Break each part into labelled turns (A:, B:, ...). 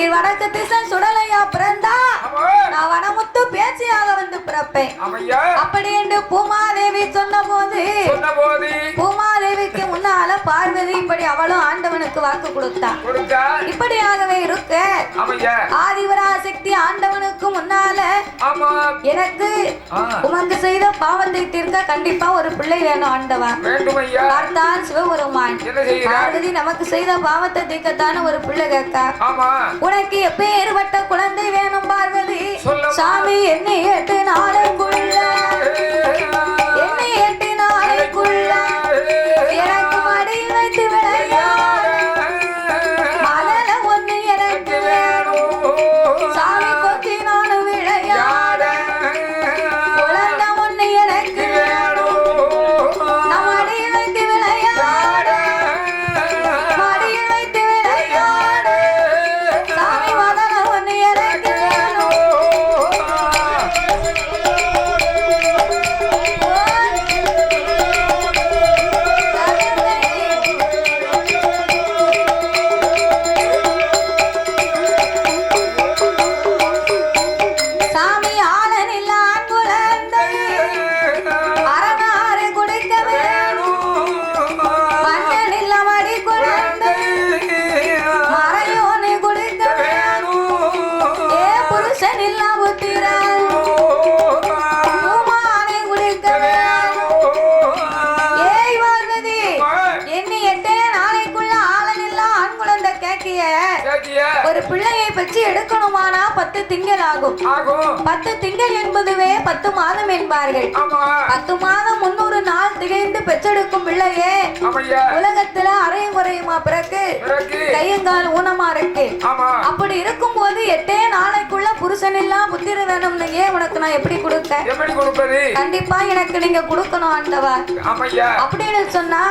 A: நீர் வடக்கு திசை சுடலையா பிறந்தா நான் வனமுத்து பேச்சியாக வந்து பிறப்பேன் அப்படி என்று பூமாதேவி சொன்ன போது பூமாதேவிக்கு முன்னால பார்வதி இப்படி அவளும் ஆண்டவனுக்கு வாக்கு கொடுத்தா. இப்படியாகவே இருக்க ஆதிவராசக்தி ஆண்டவனுக்கு முன்னால எனக்கு உமக்கு செய்த பாவத்தை தீர்க்க கண்டிப்பா ஒரு பிள்ளை வேணும் ஆண்டவா. பார்த்தான் சிவபெருமான் பார்வதி நமக்கு செய்த பாவத்தை தீர்க்கத்தான ஒரு பிள்ளை கேட்கா. உனக்கு எப்பேற்பட்ட குழந்தை வேணும் பார்வதி? சாமி என்னை 8 நாளைக்குள்ள எனக்கு மடியில் வைத்து விளையாட மலர ஒண்ணு எனக்கு வேணும் சாமி கொஞ்சி நானும் விளையாட குழந்தை ஒண்ணு எனக்கு வேணும் நான் மடியில் வைத்து விளையாட சாமி மலர ஒண்ணு எனக்கு வேணும். ஒரு பிள்ளையை பற்றி எடுக்கணுமானா 10 திங்கள் ஆகும். 10 திங்கள் என்பதுவே 10 மாதம் என்பார்கள். 10 மாதம் 300 நாள் திகைந்து பெற்றெடுக்கும் பிள்ளையே உலகத்துல அரையும் குறையுமா பிறகு கையங்கால் ஊனமா இருக்கு. அப்படி இருக்கும் போது 8 நாளைக்குள்ள புருஷன் எல்லாம் புத்திர வேணும்னு உனக்கு நான் எப்படி கொடுப்பது? கண்டிப்பா எனக்கு நீங்க கொடுக்கணும் ஆண்டவா. அப்படின்னு சொன்னா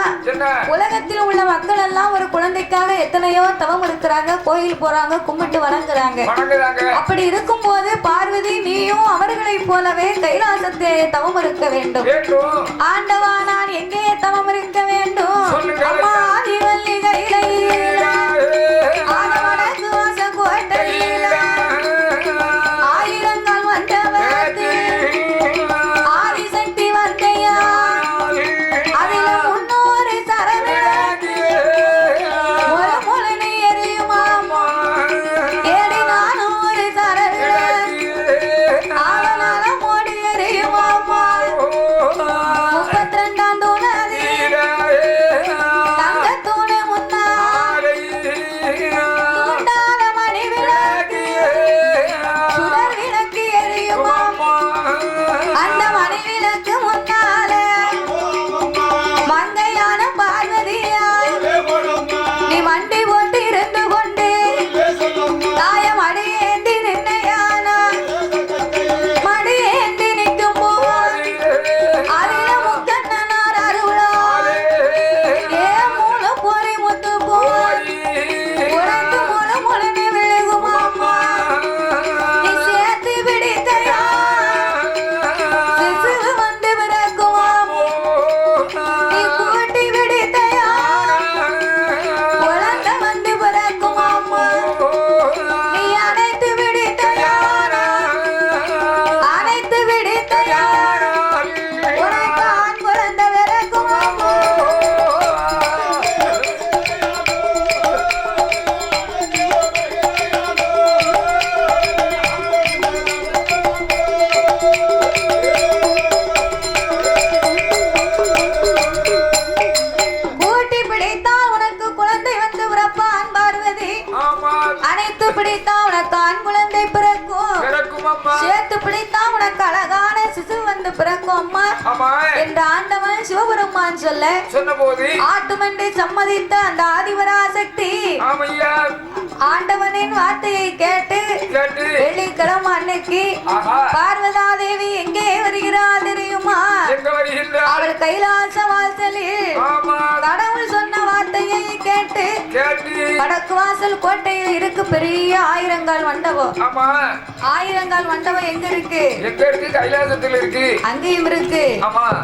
A: உலகத்தில் உள்ள மக்கள் எல்லாம் ஒரு குழந்தைக்காக எத்தனையோ தவம் இருக்கிறாங்க, கோயில் போறாங்க, கும்பிட்டு வணங்குறாங்க. அப்படி இருக்கும் போது பார்வதி நீயும் அவர்களை போலவே கைலாசத்தை தவம் இருக்க வேண்டும். ஆண்டவா நான் எங்கே தவம் இருக்க வேண்டும்? அம்மா ஆதிவல்லி கையில ஆனவனக்கு வாச கோட்டையில ஆயிரங்கள் வந்தவர்க்கு ஆதிசக்தி வந்தையா அதில 300 சரவிளக்கு முழமுழனி எரியுமாமா ஏடி 400 சரவிளக்கு ஆவனால மோடி எரியுமாமா 32ஆம் தூணதி தங்கத்தூணு முன்னாடி தூண்டான மணி விளக்கு சுடர் விளக்கு எரியுமாமா அந்த மணி விளக்கு முன்னால மங்கையான பார்வதியா நீ மண்டி போட்டு இருந்து கொண்டு தாயம் அடியேந்தி நின்னையானா மடியேந்தி நிற்கும் போது அதில முக்கண்ணனார் அருளா ஏ மூல போரை முத்து போய் உனக்கு முழு முழுனி விழுகுமாமா நீ சேர்த்து பிடித்தையா சிசு வந்து பிறக்குமாமோ நீ கூட்டி பிடித்தையா குழந்தை வந்து பிறக்குமாமா நீ அணைத்து பிடித்தையா உனக்கு ஆண் குழந்தை பிறக்குமாமா. கூட்டி பிடித்தால் உனக்கு குழந்தை வந்து பிறப்பான் பார்வதி. அணைத்து பிடித்தா உனக்கு ஆண் குழந்தை பிறக்கும். சேர்த்து பிடித்தா உனக்கு அழகான சிசு வந்து பிறக்கும் அம்மா என்று ஆண்டவன் சிவபெருமான் சொல்ல ஆட்டுமண்டை சம்மதித்த அந்த ஆதிவராசக்தி ஆண்டவனின் வார்த்தையை கேட்டு வெள்ளிக்கிழமை அன்னைக்கு பார்வதா தேவி எங்கே வருகிறார் தெரியுமா? அவள் கைலாச வாசலில் கடவுள் சொன்ன வார்த்தையை கேட்டு வடக்கு வாசல் கோட்டையில் இருக்கு பெரிய ஆயிரங்கால் மண்டபம். ஆயிரங்கால் மண்டபம் எங்க இருக்கு?
B: கைலாசத்தில் இருக்கு.
A: அங்கேயும் இருக்கு.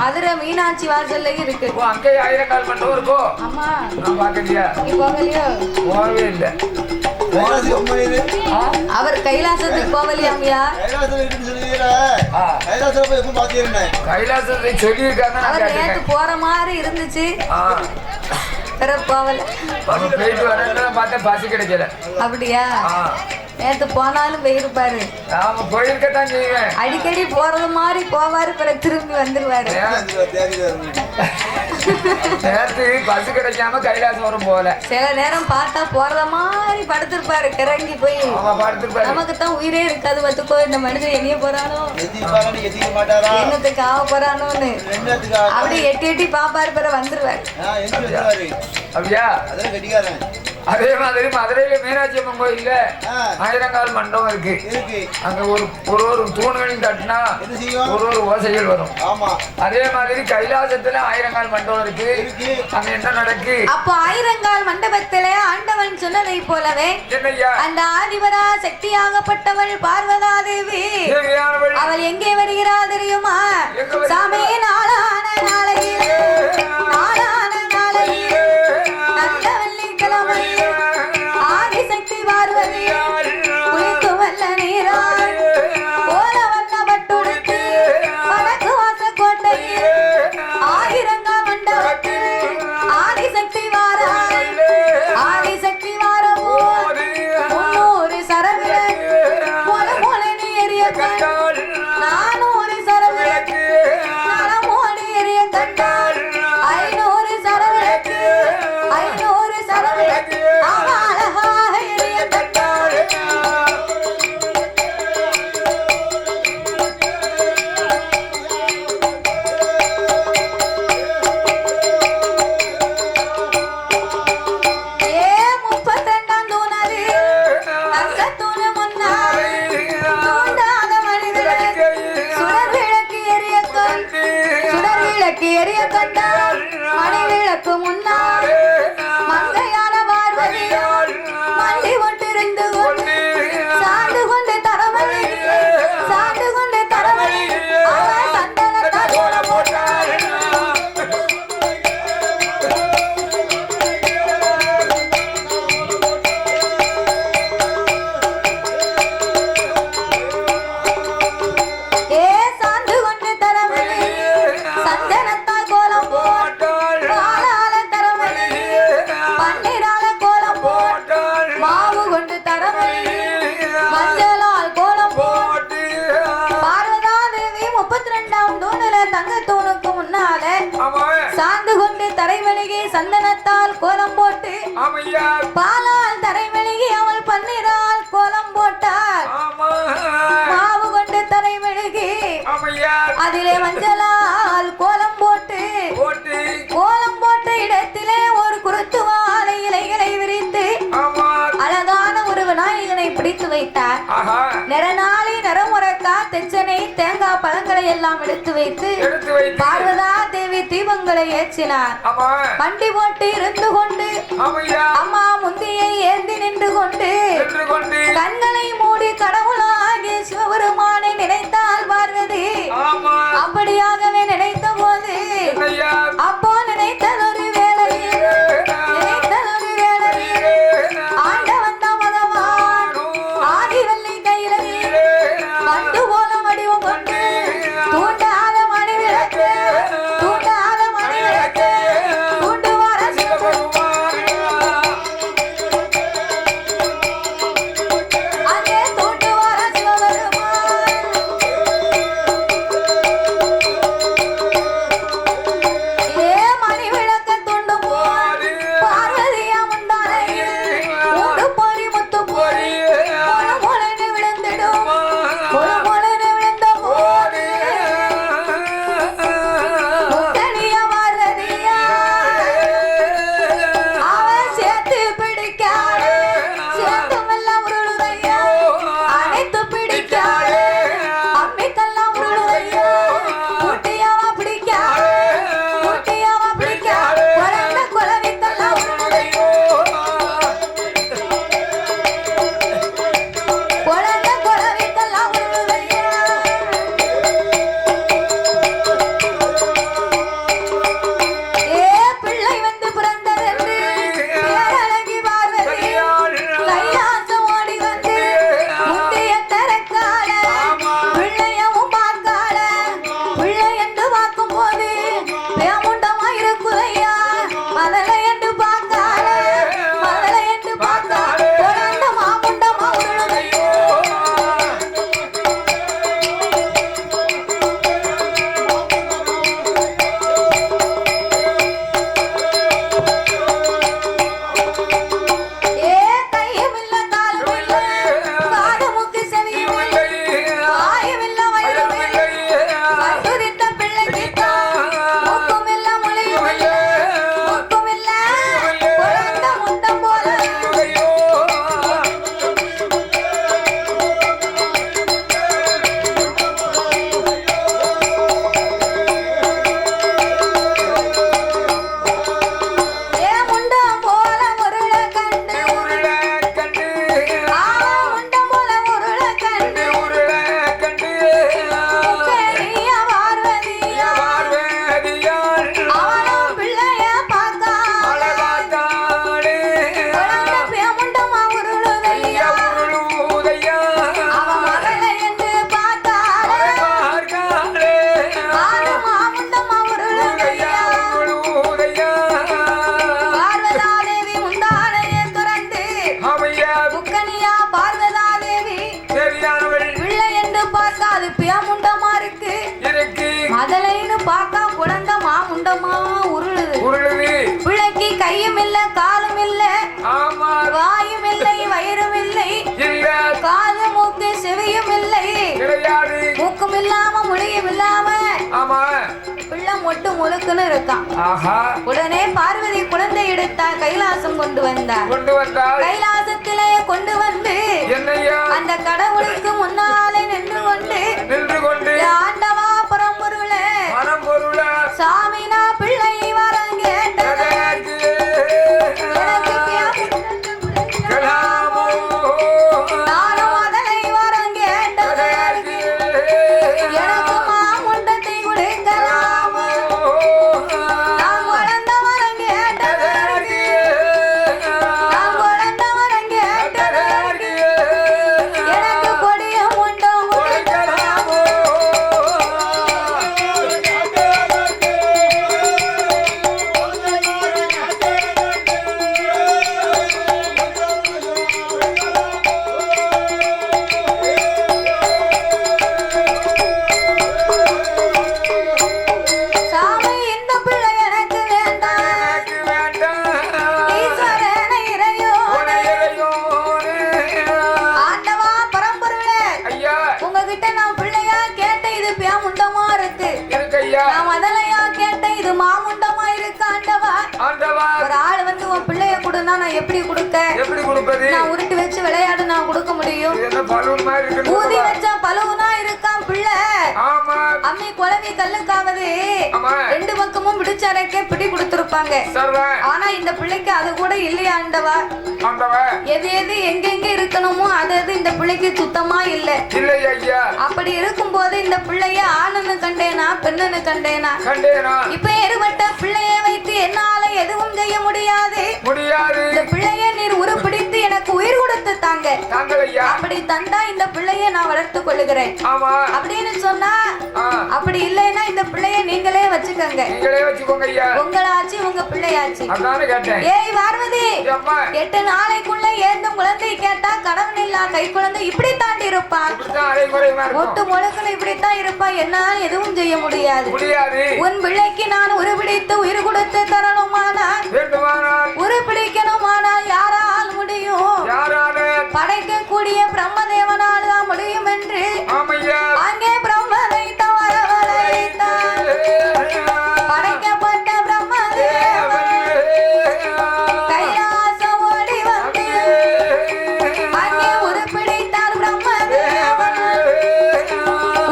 A: மதுரை மீனாட்சி வாசல்லையும் இருக்கு.
B: அங்கே ஆயிரங்கால் மண்டபம் இருக்கோ?
A: ஆமா.
B: நான் பாக்கலையா?
A: நீ போகலையோ?
B: போகவே இல்லை.
A: அவர் கைலாசத்துக்கு போகலையாமியா?
B: கைலாசத்தை சொல்லியிருக்காங்க.
A: அவர் நேத்து போற மாதிரி இருந்துச்சு, போகல.
B: போயிட்டு வரேன் பார்த்தா பசி கிடைக்கல.
A: அப்படியா? நேத்து போனாலும் போயிருப்பாரு.
B: நாம போயிருக்கத்தான் செய்வேன்.
A: அடிக்கடி போறது மாதிரி போவாரு, பிறகு திரும்பி வந்துருவாரு.
B: நேரத்து பஸ் கிடைக்காம கைலாசம் வரும் போல.
A: சில நேரம் பார்த்தா போறத மாதிரி படுத்திருப்பாரு, கிறங்கி போய். நமக்கு தான் உயிரே இருக்காது. பத்துக்கோ இந்த மனுஷன் எங்கேயே போறானோ, என்னத்துக்கு ஆக போறானோன்னு அப்படி எட்டி எட்டி பாப்பாரு, பிற வந்துருவாரு.
B: அப்படியா? அதே மாதிரி மதுரையில மீனாட்சி அம்மன் கோயில்ல ஆயிரங்கால் மண்டபம் இருக்கு. அங்க ஒரு தூண்களில் தட்டினா ஒரு ஓசைகள் வரும். அதே மாதிரி கைலாசத்துல ஆயிரங்கால் மண்டபம் இருக்கு. அங்க என்ன நடக்கு?
A: அப்போ ஆயிரங்கால் மண்டபத்திலே ஆண்டவன் சொன்னதை போலவே அந்த ஆதிபரா சக்தியாகப்பட்டவள் பார்வதா தேவி அவள் எங்கே வருகிறாள் தெரியுமா? சாமி நாளான நாளையிலே நல்ல வெள்ளிக்கிழமை ஆதிசக்தி பார்வதி குளித்து வல்ல நீராள் போல வண்ணப்பட்டுடுத்து வடக்கு வாசக்கோட்டையில் ஆயிரங்கால் மண்டபத்தில் ஆதிசக்தி வாராள். ஆதிசக்தி வாரவோ 300 சரவிளக்கு போல போல நீ எரிய கண்டாள். 400 சரவிளக்கு நலமோடி எரிய கண்டாள். 500 சரவிளக்கு 500 சரவிளக்கு அழகாக எரிய கண்டாள். எரிய கண்டால் மணி விளக்கு முன்னால் மங்கையான பார்வதி மண்டி கொண்டிருந்து கொண்டு சாண்டு கொண்டு தரவழி சாண்டு கொண்டு தரவழி அவள் சந்தனத்தால் போல போட்டாள். தங்கத்தூணுக்கு முன்னால சாந்து கொண்டு தரைமணிகை சந்தனத்தால் கோலம் போட்டு பாலால் தரைமணிகை அவள் பன்னீரால் கோலம் போட்டாள். மாவு கொண்டு தரைமணிகை அதிலே மஞ்சளால் கோலம் போட்டு கோலம் போட்ட இடத்திலே ஒரு குருத்துவாலை இலைகளை விரித்து அழகான ஒரு விநாயகனை பிடித்து வைத்தார். நிறநாளி நிறமுறக்கா தெச்சனை தேங்காய் பழங்களை எல்லாம் எடுத்து வைத்து பார்வதா தேவி தீபங்களை ஏற்றினார். வண்டி போட்டு இருந்து கொண்டு அம்மா முந்தியை ஏந்தி நின்று கொண்டு கண்களை மூடி கடவுளாகிய சிவபெருமானை நினைத்தால் பார்வதி. அப்படியாகவே நினைத்த போது அப்போ நினைத்ததொரு வேளையில் ஆண்டவன் தான் பகவான் ஆதிவல்லி கையிலே பண்டு போல வடிவம் கொண்டு தூண்டாத மணி விளக்கு தூண்டாத மணி விளக்கு தூண்டு வர சிவபெருமான் வாயும் இல்லை வயிறும் இல்லை காது மூக்கு செவியும் இல்லை மூக்கும் இல்லாம முடியும் இல்லாம பிள்ளை மொட்டு முழுக்குன்னு இருக்கான். உடனே பார்வதி குழந்தை எடுத்தார், கைலாசம் கொண்டு வந்தார். கைலாசத்திலே கொண்டு வந்து அந்த கடவுளுக்கு முன்னாலே நின்று கொண்டு ஆண்டவா பரம்பொருளே சாமி நான் பிள்ளை வரம் கேட்டது நானும் அதனை வரம் கேட்டது எனக்கு மாமுண்டத்தை கொடுக்கலாம் நான் குழந்த வரம் கேட்டது நான் குழந்த வரம் கேட்டது எனக்கு கொடிய முண்டம் கொடுக்கலாம் சாமி இந்த பிள்ளை எனக்கு வேண்டாம் ஈஸ்வரனை இறையோனே ஆண்டவா பரம்பொருளே உங்ககிட்ட நான் பிள்ளையா கேட்ட இது பியாமுண்டமா இருக்கு நான் முதலையா கேட்ட இது மாமுண்டமா இருக்கு ஆண்டவா ஒரு ஆள் வந்து உன் பிள்ளைய கொடுனா நான் எப்படி கொடுக்க நான் உருட்டி வச்சு விளையாடு நான் கொடுக்க முடியும் ஊதி வச்சா பழுவுனா இருக்கான் பிள்ளை அம்மி குழவி கல்லுக்காவது ரெண்டு பக்கமும் பிடிச்சரைக்கே பிடி கொடுத்திருப்பாங்க. ஆனா இந்த பிள்ளைக்கு அது கூட இல்லையா ஆண்டவா எது எது எங்கெங்க இருக்கணுமோ அது இந்த பிள்ளைக்கு சுத்தமா இல்ல அப்படி இருக்கும் போது இந்த பிள்ளைய ஆணுன்னு கண்டேனா பெண்ணுன்னு கண்டேனா இப்ப ஏற்பட்ட பிள்ளைய வைத்து என்னால எதுவும் செய்ய முடியாது இந்த பிள்ளைய நீர் உருப்பிடித்து எனக்கு உயிர் கொடுத்து தாங்க அப்படி தந்தா இந்த பிள்ளைய நான் வளர்த்து கொள்ளுகிறேன் அப்படின்னு சொன்னா அப்படி இல்லைன்னா இந்த பிள்ளைய நீங்களே வச்சுக்கோங்க உங்களாச்சு உங்க பிள்ளையாச்சு. ஏய் பார்வதி 8 நாளைக்குள்ள ஏந்தும் குழந்தை கேட்டா கடவுள் இல்லா கை குழந்தை இப்படி தாண்டி இருப்பான் ஒட்டு முழுக்கணும் இப்படித்தான் இருப்பான் என்னால எதுவும் செய்ய முடியாது உன் பிள்ளைக்கு நான் உருப்பிடித்து உயிர் கொடுத்து தரணுமானால் உருப்பிடிக்கணுமானால் யாரால் முடியும் படைக்கக்கூடிய பிரம்மதேவனால் தான் முடியும் என்று அங்கே பிரம்மனை தவறவழைத்தான் படைக்கப்பட்ட பிரம்மதேவன் கைலாசம் ஓடி வந்து அங்கே உருப்பிடித்தார் பிரம்மதேவன்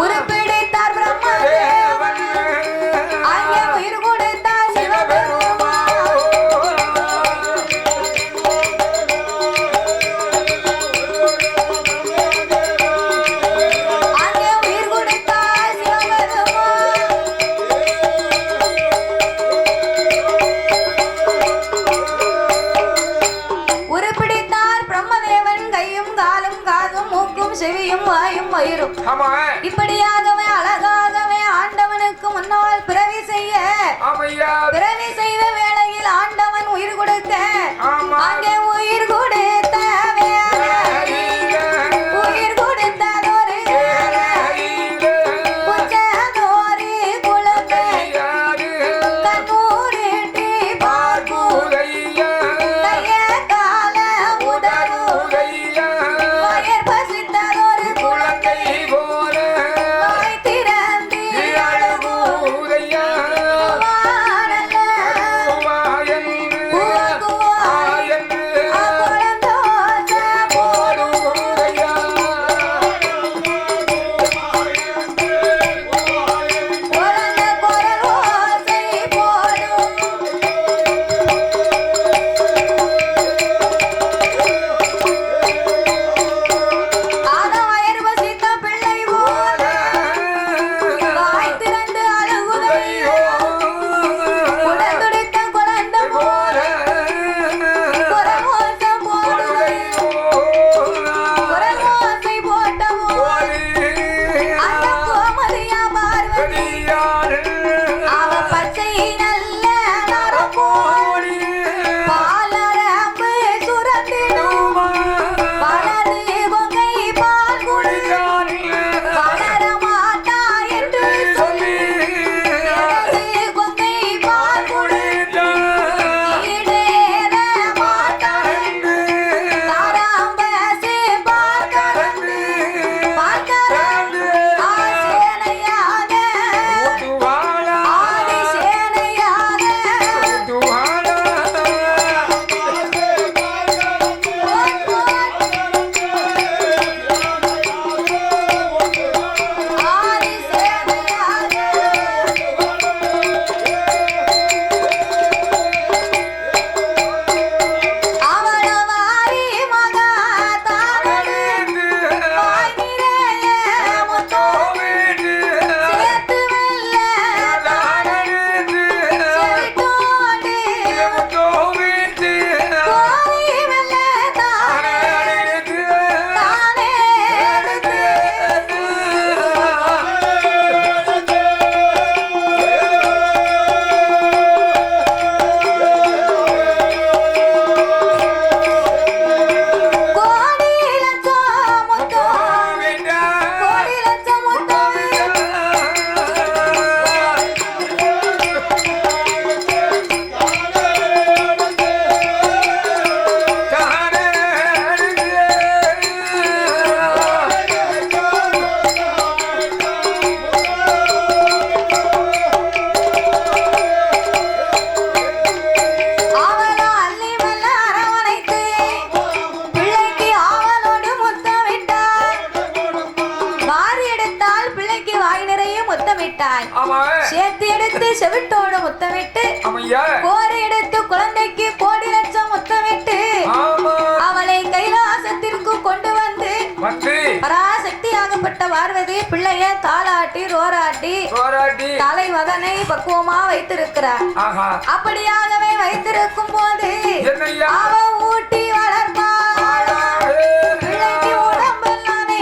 A: உருப்பிடித்தார் பிரம்மதேவன் அங்கே உயிர் கொடுத்தார் சிவபெருமான் அங்கே உயிர் கொடுத்தார் சிவபெருமான் உருப்பிடித்தார் பிரம்மதேவன் கையும் காலும் காதும் மூக்கும் செவியும் வாயும் வயிறும் இப்படியாகவே அழகாகவே ஆண்டவனுக்கு முன்னால் பிறவி செய்த வேளையில் ஆண்டவன் உயிர் கொடுக்க அங்கே உயிர் கொடுத்த உயிர் கொடுத்ததொரு புச்சதொரு குழந்தை கண்ணூரிட்டு பார்க்கும் கைய கால உடலும் வயர் பசித்ததொரு குழந்தை வாய் திறந்து அழுகும் வானல்ல உவகுவாய் குழந்தை தாய்
B: ஆமா
A: சேர்த்து எடுத்து செவிட்டோடு முத்தமிட்டு
B: ஆமையா
A: கோரி எடுத்து குழந்தைக்கு கோடி லட்சம் முத்தமிட்டு
B: ஆமா
A: அவளை கைலாசத்திற்கு கொண்டு வந்து பராசக்தி ஆகப்பட்ட பார்வதி பிள்ளைய தாளாட்டி ரோராட்டி தலை மகனை பக்குவமா வைத்திருக்கிறார். அப்படியாகவே வைத்திருக்கும் போது அவ ஊட்டி வளர்ப்பாள் பிள்ளைக்கு உடம்பெல்லாமே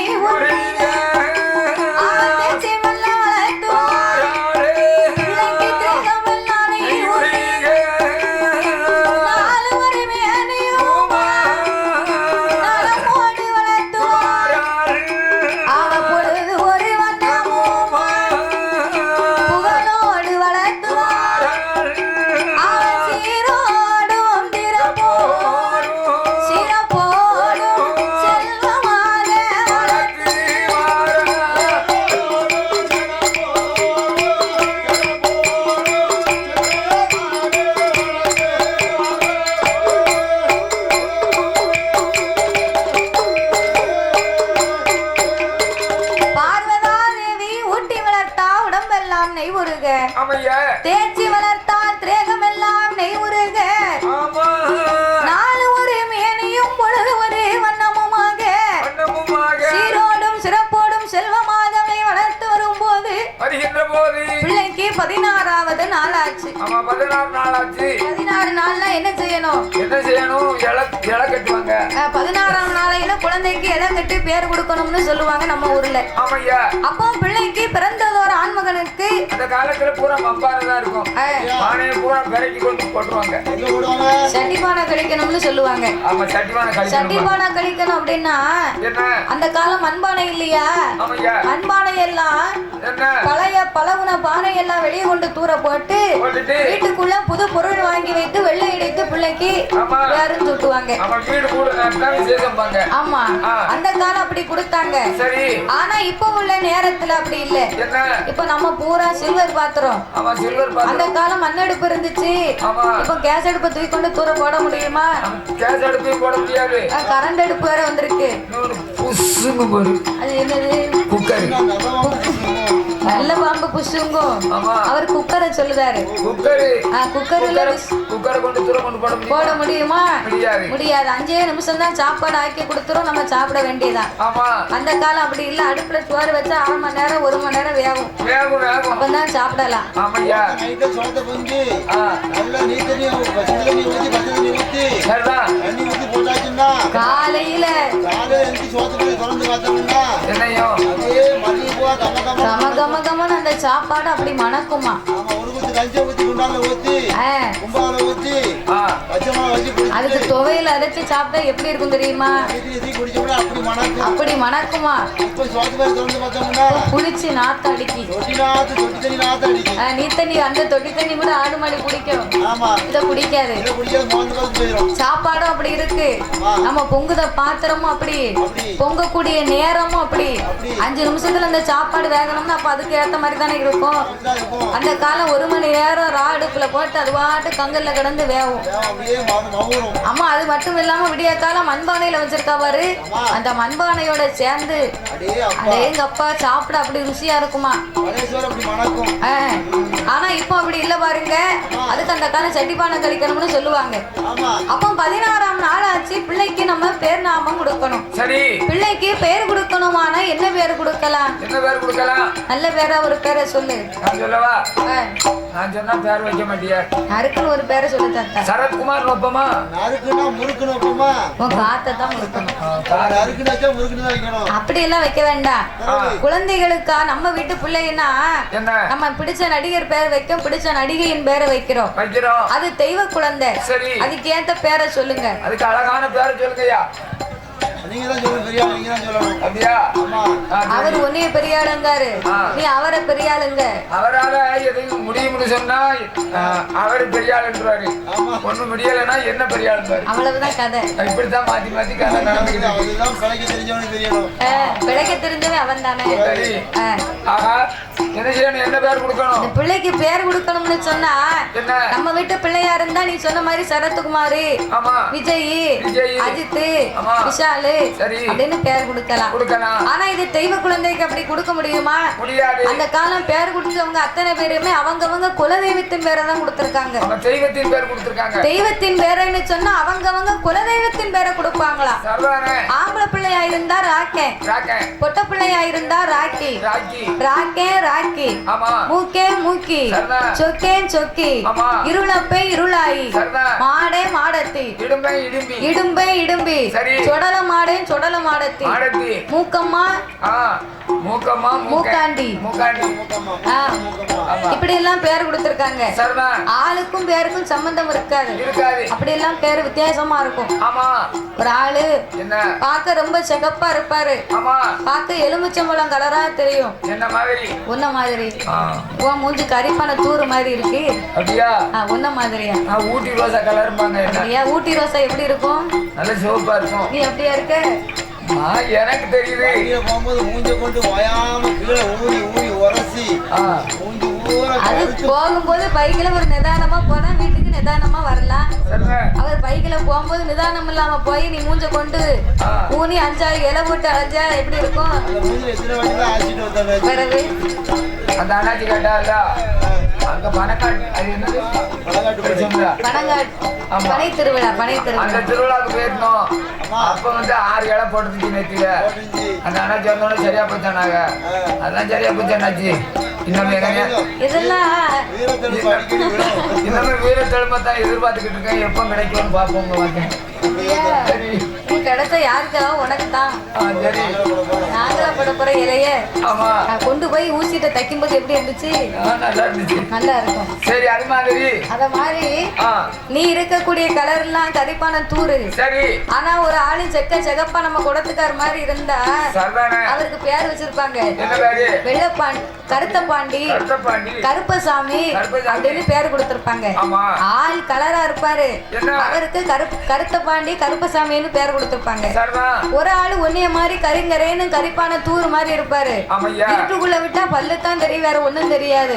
A: தேர்ச்சி வளர்த்தால் திரேகம் எல்லாம் நெய் உருக நாலு ஒரு மேனையும் பொழுது ஒரு வண்ணமுமாக சீரோடும் சிறப்போடும் செல்வமாகவே வளர்த்து வரும்போது பிள்ளைக்கு 16வது நாளாச்சு. 16 நாள்ல என்ன செய்யணும் 16ஆம் நாளையில குழந்தைக்கு இலை கட்டி பேர் கொடுக்கணும்னு சொல்லுவாங்க நம்ம ஊர்ல. அப்போ பிள்ளைக்கு பிறந்ததோர் ஆண்மகனுக்கு
B: அந்த காலத்துல பூரா மம்பானதான் இருக்கும். பானையை பூரா பெரட்டி கொண்டு போட்டுருவாங்க.
A: சட்டிபானை கழிக்கணும்னு சொல்லுவாங்க.
B: ஆமா
A: சட்டிபானை கழிக்கணும் அப்படின்னா அந்த காலம் மண்பானை இல்லையா, மண்பானை எல்லாம் பழைய பழகுன பானை எல்லாம் வெளியே கொண்டு தூர போட்டு வீட்டுக்குள்ள புது பொருள் வாங்கி வைத்து வெள்ளை இடைத்து பிள்ளைக்கு பேரும் சுட்டுவாங்க. ஆமா அந்த காலம் அப்படி கொடுத்தாங்க. ஆனா இப்ப உள்ள நேரத்துல அப்படி இல்ல. இப்ப நம்ம பூரா சில்வர் பாத்திரம். அந்த காலம் மண்ணெடுப்பு இருந்துச்சு. இப்ப கேஸ் அடுப்பை தூக்கி கொண்டு தூர போட முடியுமா?
B: கேஸ் அடுப்பையும் போட முடியாது.
A: கரண்ட் அடுப்பு வேற வந்திருக்கு. அது என்னது? குக்கர். நல்ல பாம்பு புஷுங்கும். அவர் குக்கரை சொல்லுதாரு.
B: குக்கரை கொண்டு தூர கொண்டு
A: போட முடியுமா? முடியாது. 5 நிமிஷம் தான் சாப்பாடு ஆக்கி கொடுத்துரும், நம்ம சாப்பிட வேண்டியதான். அந்த காலம் அப்படி இல்ல. அடுப்புல சோறு வச்சா 1/2 மணி நேரம் 1 மணி நேரம் வேகும். அப்பதான் சாப்பிடலாம். காலையில கம கமன்னு அந்த சாப்பாடு அப்படி மணக்குமா. அதுக்கு துவையில அரைச்சு சாப்பிட்டா எப்படி இருக்கும் தெரியுமா? அப்படி மணக்குமா. புளிச்சு நாத்து அடிக்கி நீ தண்ணி, அந்த தொட்டி தண்ணி கூட ஆடு மாடி குடிக்கும். இத குடிக்காது. சாப்பாடும் அப்படி இருக்கு. நம்ம பொங்குத பாத்திரமும் அப்படி, பொங்கக்கூடிய நேரமும் அப்படி. 5 நிமிஷத்துல அந்த சாப்பாடு வேகணும்னா அப்ப அதுக்கு ஏத்த மாதிரி தானே இருக்கும். அந்த காலம் 1 மணி நேரம் ரா அடுப்புல போட்டு அது பாட்டு கங்கல்ல கிடந்து வேகும். ஆமா அது மட்டும் இல்லாம விடிய காலம் மண்பானையில வச்சிருக்கா பாரு, அந்த மண்பானையோட சேர்ந்து எங்க அப்பா சாப்பிட அப்படி ருசியா இருக்குமா. ஆனா இப்போ அப்படி இல்ல பாருங்க. அதுக்கு அந்த காலம் சட்டிப்பானை கழிக்கணும்னு சொல்லுவாங்க. அப்போ 16ஆம் நாள் ஆச்சு. பிள்ளைக்கு நம்ம பேர் நாமம் கொடுக்கணும். பிள்ளைக்கு பேர் கொடுக்கணுமானா என்ன பேர் கொடுக்கலாம்? நல்ல பேரா ஒரு பேரை சொல்லு. நறுக்குன்னு ஒரு பேரை சொல்லு தாத்தா.
B: சரத்குமார் நோப்பமா?
A: அப்படி எல்லாம் வைக்க வேண்டாம். குழந்தைகளுக்கா நம்ம வீட்டு பிள்ளைன்னா நம்ம பிடிச்ச நடிகர் பேர் வைக்கும், பிடிச்ச நடிகையின் பேரை வைக்கிறோம். அது தெய்வ குழந்தை. அதுக்கு ஏத்த பேரை சொல்லுங்க.
B: அதுக்கு அழகான பேரை சொல்லுங்கய்யா.
A: அவர் உன்னைய பெரிய ஆளுங்காரு, நீ அவரை பெரிய ஆளுங்க.
B: அவரால எதையும் முடியும்னு சொன்னா அவரு பெரிய ஆளுன்றாரு. ஒண்ணு முடியலன்னா என்ன பெரிய ஆளுங்காரு.
A: அவ்வளவுதான் கதை.
B: இப்படித்தான் மாத்தி மாத்தி கதை நடந்துக்கிட்டு.
A: பிழைக்க தெரிஞ்சவன் அவன் தானே.
B: ஆஹா என்ன செய்யணும்? என்ன பேர் கொடுக்கணும்?
A: பிள்ளைக்கு பேர் கொடுக்கணும்னு சொன்னா நம்ம வீட்டு பிள்ளையா இருந்தா நீ சொன்ன மாதிரி சரத்குமார், விஜய், அஜித், விஷாலு அப்படின்னு பேர் கொடுக்கலாம். ஆனா ஆனா இது தெய்வ குழந்தைக்கு அப்படி கொடுக்க முடியுமா?
B: முடியாது.
A: அந்த காலம் பேர் கொடுத்தவங்க அத்தனை பேருமே அவங்கவங்க குலதெய்வத்தின் பேரை தான் கொடுத்திருக்காங்க.
B: தெய்வத்தின் பேர் கொடுத்திருக்காங்க.
A: தெய்வத்தின் பேரைன்னு சொன்னா அவங்கவங்க குலதெய்வத்தின் பேரை கொடுப்பாங்களா? ஆம்பளை பிள்ளையா இருந்தா ராக்கே, பொட்ட பிள்ளையா இருந்தா ராக்கி, ராக்கே ராக்கி, மூக்கே மூக்கி, சொக்கே சொக்கி, இருளப்பே இருளாயி, மாடே மாடத்தி, இடும்பே இடும்பி, சொடல மாடே சொடல மாடத்தி, மூக்கம்மா மூக்காண்டி, இப்படி எல்லாம் பேர் கொடுத்திருக்காங்க. ஆளுக்கும் பேருக்கும் சம்பந்தம் இருக்காது. அப்படி எல்லாம் பேர் வித்தியாசமா இருக்கும். ஒரு ஆளு பார்க்க ரொம்ப சிகப்பா இருப்பாரு, பார்க்க எலுமிச்சம்பழம் கலரா தெரியும். உன்ன மாதிரி உன் மூஞ்சி கரிப்பான தூறு மாதிரி இருக்கு. உன்ன மாதிரியா?
B: ஊட்டி ரோசா கலர்.
A: ஊட்டி ரோசா எப்படி இருக்கும்?
B: நல்ல சிவப்பா இருக்கும்.
A: நீ அப்படியா இருக்க?
B: எனக்கு தெரியுது.
C: போகும்போது மூஞ்ச கொண்டு வயாம கீழே ஊறி ஊறி உரசி
A: அது போகும்போது பைக்கில ஒரு நிதானமா போனா வீட்டுக்கு நிதானமா வரலாம். அவர் பைக்கில போகும்போது நிதானம் இல்லாம போய் நீ மூஞ்ச கொண்டு ஊனி 5 இலை போட்டு அழைஞ்சா எப்படி இருக்கும்? பிறகு
B: அந்த அண்ணாச்சி கேட்டா அங்க பணக்காட்டு, அது என்னது
A: பனை திருவிழா, பனை திருவிழா. அந்த
B: திருவிழாவுக்கு போயிருந்தோம். அப்ப 6 இலை போட்டுருச்சு நேத்தில. அந்த அண்ணாச்சி வந்தோட சரியா போச்சானாங்க. அதெல்லாம் சரியா போச்சு அண்ணாச்சி. இன்னமே வீரத்தெழுமை தான் எதிர்பார்த்துக்கிட்டு இருக்கேன். எப்போ கிடைக்கும்னு பார்ப்போம்.
A: கிடைச்ச யாருக்கா? உனக்கு தான். நாங்களா பட போற இலைய கொண்டு போய் ஊசிட்ட தைக்கும் போது எப்படி இருந்துச்சு?
B: நல்லா இருந்துச்சு.
A: நல்லா இருக்கும்.
B: சரி, அது மாதிரி
A: அத மாதிரி நீ இருக்கக்கூடிய கலர் எல்லாம் கரிப்பான தூரு.
B: சரி.
A: ஆனா ஒரு ஆளு செகப்பா நம்ம குடத்துக்கார மாதிரி இருந்தா அவருக்கு பேர் வச்சிருப்பாங்க. வெள்ளப்பாண்டி, கருத்த பாண்டி, கருப்பசாமி அப்படின்னு பேர் கொடுத்திருப்பாங்க. ஆள் கலரா இருப்பாரு, அவருக்கு கருத்த பாண்டி கருப்பசாமின்னு பேர் கொடுத்திருப்பாங்க. ஒரு ஆளு ஒன்னிய மாதிரி கரிங்கரேன்னு கரிப்பான தூர் மாதிரி இருப்பாரு. வீட்டுக்குள்ள விட்டா பல்லுத்தான் தெரியும், வேற ஒண்ணும் தெரியாது.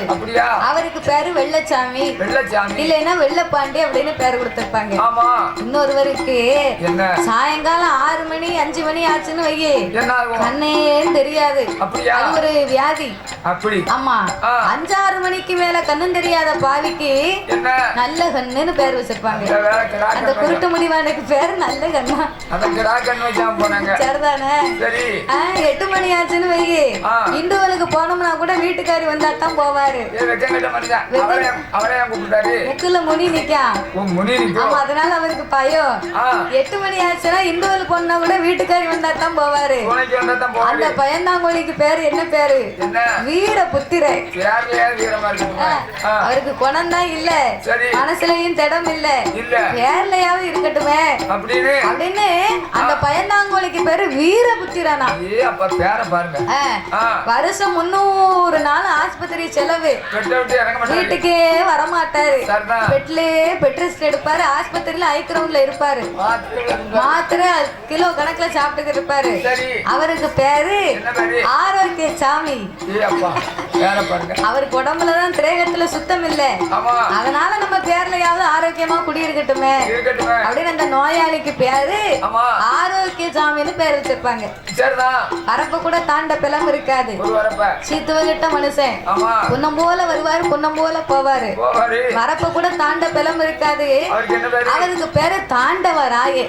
A: அவருக்கு பேரு வெள்ளச்சாமி இல்லைன்னா வெள்ளப்பாண்டி அப்படின்னு பேர் கொடுத்திருப்பாங்க. இன்னொருவருக்கு சாயங்காலம் 6 மணி 5 மணி ஆச்சுன்னு வையே கண்ணே தெரியாது. அது ஒரு வியாதி. ஆமா, 5-6 மணிக்கு மேல கண்ணும் தெரியாத பாவிக்கு நல்ல கண்ணுன்னு பேர் வச்சிருப்பாங்க. அந்த குருட்டு முடிவானுக்கு பேரு நல்ல கண்ணா. சரிதானே? 8 மணி ஆச்சுன்னு வையே இந்துவலுக்கு போனோம்னா கூட வீட்டுக்காரி வந்தா தான் போவாரு. முக்குல முனி நிக்கா. ஆமா, அதனால அவருக்கு பயம். 8 மணி ஆச்சுன்னா இந்துவலுக்கு போனா கூட வீட்டுக்காரி வந்தா தான் போவாரு. அந்த பயந்தாங்கோழிக்கு பேரு என்ன பேரு? வீர புத்திரை. அவருக்கு குணம் தான் இல்ல, மனசுலயும் திடம் இல்ல, பேர்லயாவது இருக்கட்டுமே அப்படின்னு அந்த பயந்தாங்கோழிக்கு பேரு வீர புத்திரனா. வருஷம் 300 நாள் ஆஸ்பத்திரி செலவு. வீட்டுக்கே வரமாட்டாரு. பெட்லே பெட் ரெஸ்ட் எடுப்பாரு. ஆஸ்பத்திரியில ஐக்கிரவுண்ட்ல இருப்பாரு. மாத்திரை கிலோ கணக்குல சாப்பிட்டு இருப்பாரு. அவருக்கு பேரு ஆரோக்கிய சாமி. அவருக்கு உடம்புலதான் திரேகத்துல சுத்தம் இல்ல, அதனால நம்ம பேர்லயாவது ஆரோக்கியமா குடியிருக்கட்டுமே அப்படின்னு அந்த நோயாளிக்கு பேரு ஆரோக்கிய சாமின்னு பேர் வச்சிருப்பாங்க. வரப்ப கூட தாண்ட பிளம் இருக்காது. சீத்துவகிட்ட மனுஷன் பொன்னம் போல வருவாரு, பொன்னம் போல போவாரு. வரப்ப கூட தாண்ட பிளம் இருக்காது. அவருக்கு பேரு தாண்டவராயே.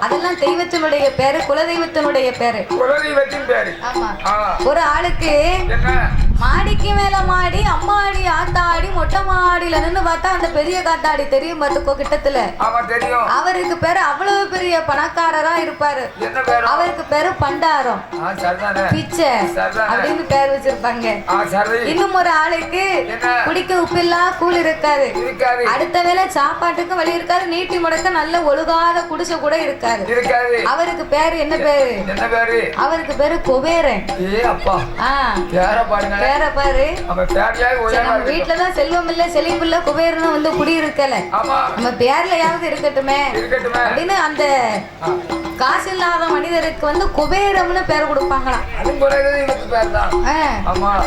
A: அதெல்லாம் தெய்வத்தினுடைய பேரு, குலதெய்வத்தினுடைய பேரு. ஆமா, ஒரு ஆளுக்கு மாடிக்கு மேல மாடி, அம்மாடி, ஆத்தாடி, மொட்டை மாடியில நின்னு பார்த்தா அந்த பெரிய காத்தாடி தெரியும் பார்த்துக்கோ கிட்டத்துல. அவருக்கு பேரு அவ்வளவு பெரிய பணக்காரரா இருப்பாரு. அவருக்கு பேரு பண்டாரம், பிச்சை அப்படின்னு பேர் வச்சிருப்பாங்க. இன்னும் ஒரு ஆளுக்கு குடிக்க உப்பில்லா கூழ் இருக்காது. அடுத்த வேளை சாப்பாட்டுக்கும் வழி இருக்காது. நீட்டி முடக்க நல்ல ஒழுகாத குடிசை கூட இருக்காது. அவருக்கு பேரு என்ன பேரு? அவருக்கு பேரு குபேரன். பேர பாரு.
B: நம்ம பேர்லயே
A: நம்ம வீட்டுலதான் செல்வம் இல்ல செழிப்பு இல்ல குபேரனும் வந்து குடி இருக்கல. நம்ம பேர்லயாவது இருக்கட்டுமே அப்படின்னு அந்த காசு இல்லாத மனிதருக்கு வந்து குபேரம்னு பேர் கொடுப்பாங்களாம்.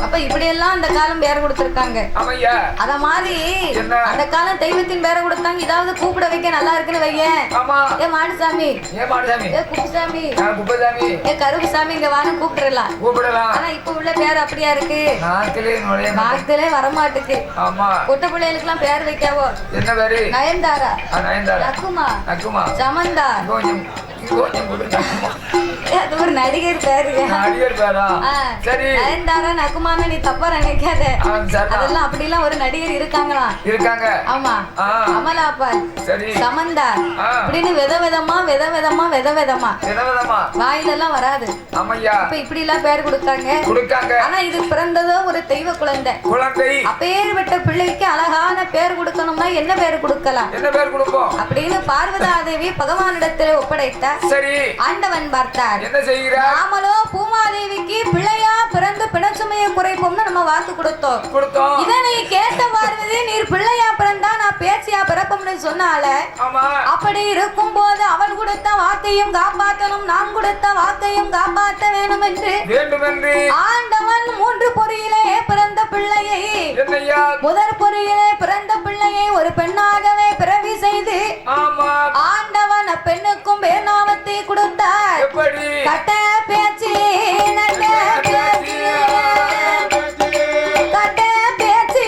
A: அப்ப இப்படி எல்லாம் அந்த காலம் பேர் கொடுத்திருக்காங்க. அத மாதிரி அந்த காலம் தெய்வத்தின் பேரை கொடுத்தாங்க. இதாவது கூப்பிட வைக்க நல்லா இருக்குன்னு வைய. ஏ மாடுசாமி, ஏ குப்புசாமி, ஏ கருப்புசாமி இங்க வான்னு கூப்பிடலாம். ஆனா இப்ப உள்ள பேர் அப்படியா இருக்கு? நாக்கிலே வரமாட்டுக்கு. குட்ட பிள்ளைகளுக்கு எல்லாம் பேர் வைக்காவோ. என்ன பேரு? நயன்தாரா, நக்குமா, சமந்தா. அது ஒரு நடிகர் பேரு. நயன்தாரா நக்குமான்னு நீ தப்பா நினைக்காத. அதெல்லாம் அப்படி எல்லாம் ஒரு நடிகர் இருக்காங்களா? ஆமா. அமலாபால், சமந்தா அப்படின்னு விதவிதமா வாயிலெல்லாம் வராது. அப்ப இப்படி எல்லாம் பேர் கொடுத்தாங்க. ஆனா இது பிறந்ததோ ஒரு தெய்வ குழந்தை. அப்பேற்பட்ட பிள்ளைக்கு அழகான பேர் கொடுக்கணும்னா என்ன பேர் கொடுக்கலாம் அப்படின்னு பார்வதாதேவி பகவானிடத்தில் ஒப்படைத்தார். ஆண்டவன் பார்த்தார். என்ன செய்கிறார்? நாமளோ பூமாதேவிக்கு பிள்ளையா பிறந்து பிணச்சுமையை குறைப்போம்னு நம்ம வாக்கு கொடுத்தோம். இதனை கேட்ட பார்வதி நீர் பிள்ளையா பிறந்தா நான் பேச்சியா பிறப்போம்னு சொன்னால, அப்படி இருக்கும் போது அவள் கொடுத்த வாக்கையும் காப்பாற்றணும், நாம் கொடுத்த வாக்கையும் காப்பாற்ற வேணும் என்று ஆண்டவன் 3 பொறியிலே பிறந்த பிள்ளையை, முதற் பொறியிலே பிறந்த பிள்ளையை ஒரு பெண்ணாகவே பிறவி செய்து ஆண்டவன் அப்பெண்ணுக்கும் பேர்நாமத்தை கொடுத்தார். கட்ட பேச்சு நட்ட பேச்சு, கட்ட பேச்சு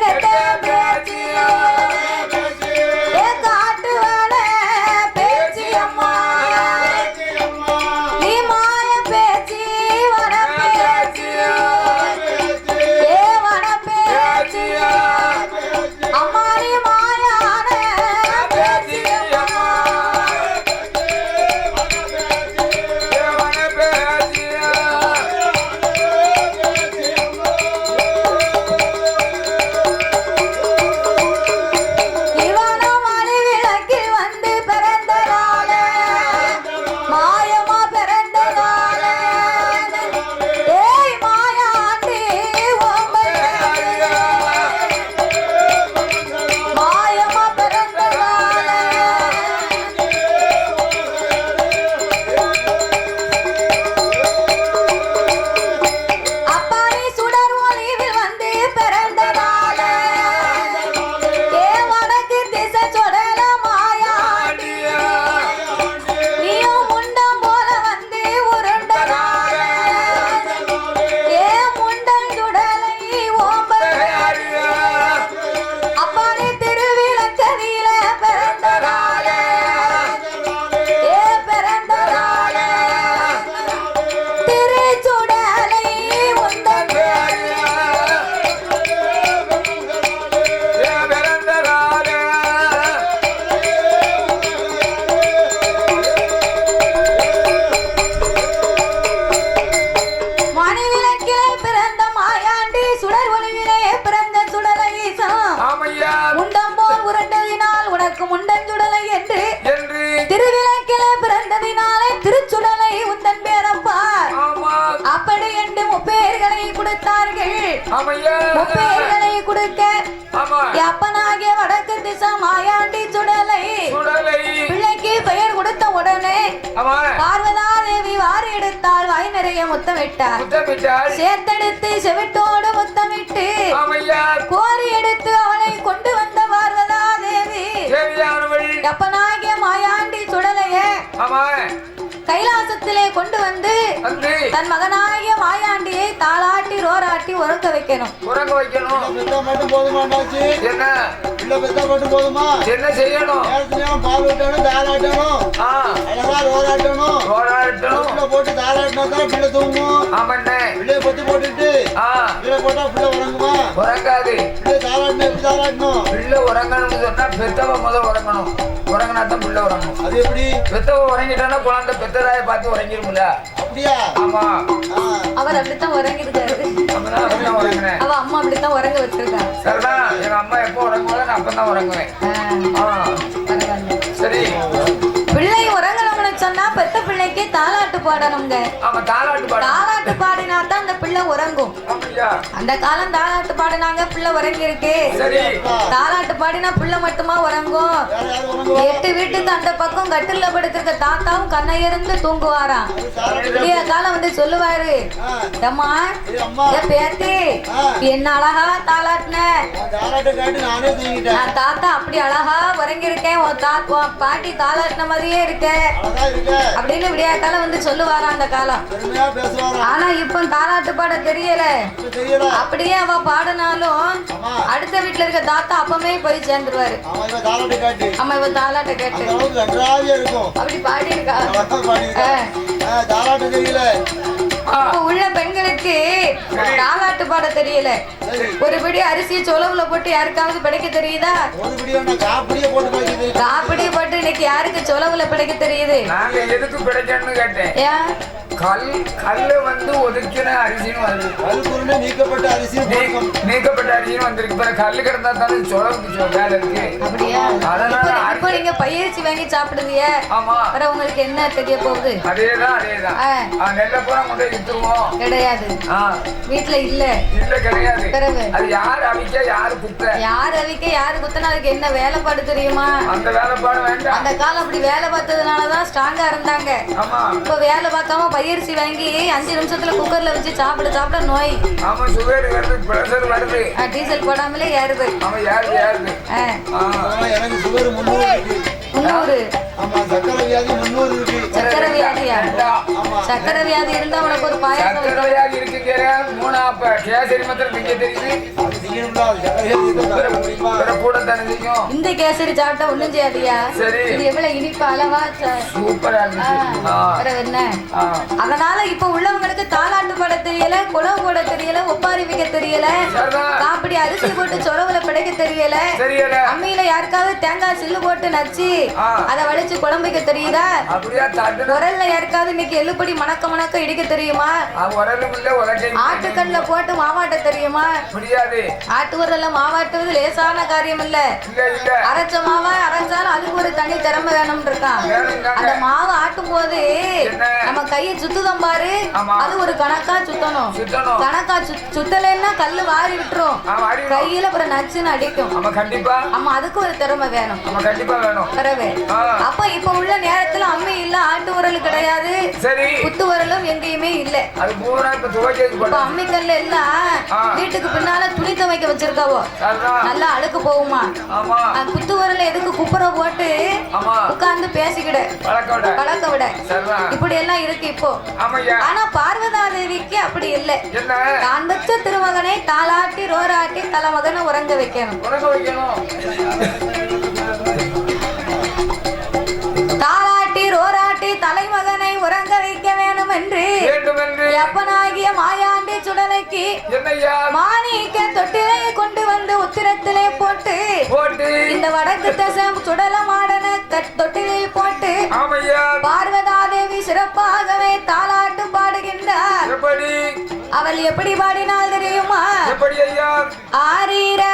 A: நட்ட பேச்சு, காட்டு வேலை பேச்சு அம்மா, நீ மாய பேச்சு வன பேச்சு, ஏ வன பேச்சு அம்மா, நீ மாயான பேச்சு அம்மா. முப்பேர்களை கொடுக்க அப்பனாகிய வடக்கு திசை மாயாண்டி சுடலை பிள்ளைக்கு பெயர் கொடுத்த உடனே பார்வதாதேவி வாரி எடுத்தாள். வாய் நிறைய முத்தமிட்டார். சேர்த்தெடுத்து செவிட்டோடு முத்தமிட்டு கோரி எடுத்து அவளை கொண்டு வந்த பார்வதாதேவி அப்பனாகிய மாயாண்டி சுடலையே கைலாசத்திலே கொண்டு வந்து தன் மகனாகிய மாயாண்டியை தாளாட்டி ரோராட்டி உறங்க வைக்கணும்.
B: என்ன செய்யணும்?
C: பால் ஊட்டணும், தாளாட்டணும், போட்டு தாளாட்டினா தான் பிள்ளை தூங்கும். பிள்ளைய பொத்து போட்டுட்டு பிள்ளை போட்டா பிள்ளை உறங்குமா?
B: உறங்காது.
C: பிள்ளை தாளாட்டணும். எப்படி தாளாட்டணும்?
B: பிள்ளை உறங்கணும்னு சொன்னா பெத்தவ முதல் உறங்கணும். உறங்கினா தான் பிள்ளை உறங்கணும். அது எப்படி? பெத்தவ உறங்கிட்டானா குழந்தை பெத்ததாய பார்த்து உறங்கிருமுல. அப்படியா? ஆமா.
A: அவர் அப்படித்தான் உறங்கிருக்காரு. அவ அம்மா அப்படித்தான் உறங்க வச்சிருக்கா.
B: சரிடா, எங்க அம்மா எப்போ உறங்கும்போது நான் அப்பதான் உறங்குவேன். சரி,
A: பிள்ளை உறங்கணும்னு சொன்னா பெத்த பிள்ளைக்கு தாலாட்டு பாடணுங்க.
B: ஆமா தாலாட்டு பாடு.
A: தாலாட்டு பாடினா தான் அந்த பிள்ளை உறங்கும்.
B: அப்படியா?
A: அந்த காலம் தாலாட்டு பாடினாங்க, பிள்ளை உறங்கி இருக்கு.
B: சரி.
A: தாலாட்டு பாடினா பிள்ளை மட்டுமா உறங்கும்? 8 வீட்டுக்கு அந்த பக்கம் கட்டில படுத்திருக்க தாத்தாவும் கண்ணையிருந்து தூங்குவாராம். விடிய காலம் வந்து சொல்லுவாரு, அம்மா பேத்தி என்ன அழகா தாலாட்டின, நான் தாத்தா அப்படி அழகா உறங்கி இருக்கேன், உன் பாட்டி தாலாட்டின மாதிரியே இருக்க அப்படின்னு விடிய காலம் வந்து சொல்லுவாராம் அந்த காலம். ஆனா இப்ப தாலாட்டு பாட தெரியல. அப்படியே அவ பாடினாலும் அடுத்த வீட்டுல இருக்க தாத்தா அப்பமே போய் சேர்ந்துருவாரு. ஆமா இவ தாலாட்ட கேட்டு அப்படி பாடி இருக்கா. இப்ப உள்ள பெண்களுக்கு தாலாட்டு பாட தெரியல. ஒரு பிடி அரிசியை சொலவுல போட்டு யாருக்காவது படைக்க தெரியுதா? காப்பிடியை போட்டு இன்னைக்கு யாருக்கு சொலவுல படைக்க தெரியுது?
B: நாங்க எதுக்கு பிடைக்கணும்னு கேட்டேன்.
A: ஏன்
B: கல்லு வந்து ஒதுக்கின அரிசின்னு வருது. நீக்கப்பட்ட அரிசின்னு வந்திருக்கு. கல்லு கிடந்தா தானே சொலவுக்கு வேலை இருக்கு.
A: அப்படியா?
B: அதனால
A: இப்ப நீங்க பயிற்சி வாங்கி சாப்பிடுவீங்க.
B: ஆமா.
A: உங்களுக்கு என்ன தெரிய போகுது?
B: அதேதான் நெல்ல பூரா கொண்டு வித்துருவோம்.
A: கிடையாது, வீட்டுல இல்ல
B: கிடையாது.
A: பிறகு
B: அது யாரு அவிக்க யாரு குத்த,
A: யாரு அவிக்க யாரு குத்தனா அதுக்கு என்ன வேலைப்பாடு தெரியுமா?
B: அந்த வேலைப்பாடு வேண்டாம்.
A: அந்த காலம் அப்படி வேலை பார்த்ததுனாலதான் ஸ்ட்ராங்கா இருந்தாங்க.
B: ஆமா.
A: இப்ப வேலை பார்க்காம பயிற்சி வாங்கி 5 நிமிஷத்துல குக்கர்ல வச்சு சாப்பிட நோய்.
B: ஆமா சுகர் வருது, பிரஷர் வருது.
A: டீசல் போடாமலே ஏறுது.
B: ஆமா ஏறுது.
C: எனக்கு சுகர் 300. ஆமா சக்கரை வியாதி 300 இருக்கு.
A: சக்கரை வியாதியா? சக்கரை வியாதி இருந்தா உனக்கு ஒரு பாயாசம்.
B: சக்கரை வியாதி இருக்குங்க. 3 அப்ப கேசரி மாத்திரம் திங்க தெரியுது.
A: இந்த கேசரி சாப்பிட்டா ஒண்ணும் செய்யாதியா?
B: சரி.
A: இது எவ்வளவு இனிப்பு அளவா
B: சூப்பரா இருந்துச்சு.
A: என்ன அதனால இப்ப உள்ளவங்களுக்கு தாலாட்டு பாட தெரியல, குளம் போட தெரியல, ஒப்பாரி வைக்க தெரியல, காப்பிடி அரிசி போட்டு சொலவுல படைக்க தெரியல, அம்மியில யாருக்காவது தேங்காய் சில்லு போட்டு நச்சு அதை வலிச்சு குழம்புக்க தெரியுதா? உரல்ல யாருக்காவது இன்னைக்கு எள்ளுப்படி மணக்க இடிக்க தெரியுமா? ஆட்டுக்கல்ல போட்டு மாவாட்ட தெரியுமா? முடியாது. ஆட்டு உரல்ல மாவாட்டுவது லேசான காரியம் இல்ல. அரைச்ச மாவா அரைச்சாலும் அதுக்கு ஒரு தனி திறமை வேணும் இருக்கான். அந்த மாவை ஆட்டும் போது நம்ம கையை சுத்துதம் பாரு, அது ஒரு கணக்கா சுத்தணும். கணக்கா சுத்தலைன்னா கல்லு வாரி விட்டுரும், கையில அப்புறம் நச்சுன்னு அடிக்கும். ஆமா அதுக்கு ஒரு திறமை வேணும். அப்ப இப்ப உள்ள நேரத்துல அம்மி இல்ல, ஆட்டு உரல் கிடையாது, குத்து உரலும் எங்கேயுமே இல்ல. இப்ப அம்மிக்கல்ல எல்லாம் வீட்டுக்கு பின்னால துணி துவைக்க வச்சிருக்காவோ, நல்லா அழுக்கு போகுமா. குத்து உரல எதுக்கு குப்புற போட்டு உட்கார்ந்து பேசிக்கிட பழக்க விட இப்படி எல்லாம் இருக்கு இப்போ. ஆனா பார்வதா தேவிக்கு அப்படி இல்லை. தான் வச்ச திருமகனை தாலாட்டி ரோராட்டி தலைமகனை உறங்க வைக்கணும். தாலாட்டி ரோராட்டி தலைமகனை உறங்க வைக்க வேணும் என்று அப்பனாகிய மாயாண்டி சுடலைக்கு மாணிக்க தொட்டிலை கொண்டு வந்து உத்திரத்திலே போட்டு இந்த வடக்கு தசை சுடலமாடன தொட்டிலை போட்டு பார்வதாதேவி சிறப்பாகவே தாலாட்டு பாடுகின்றார். அவள் எப்படி பாடினால் தெரியுமா? ஆரீரா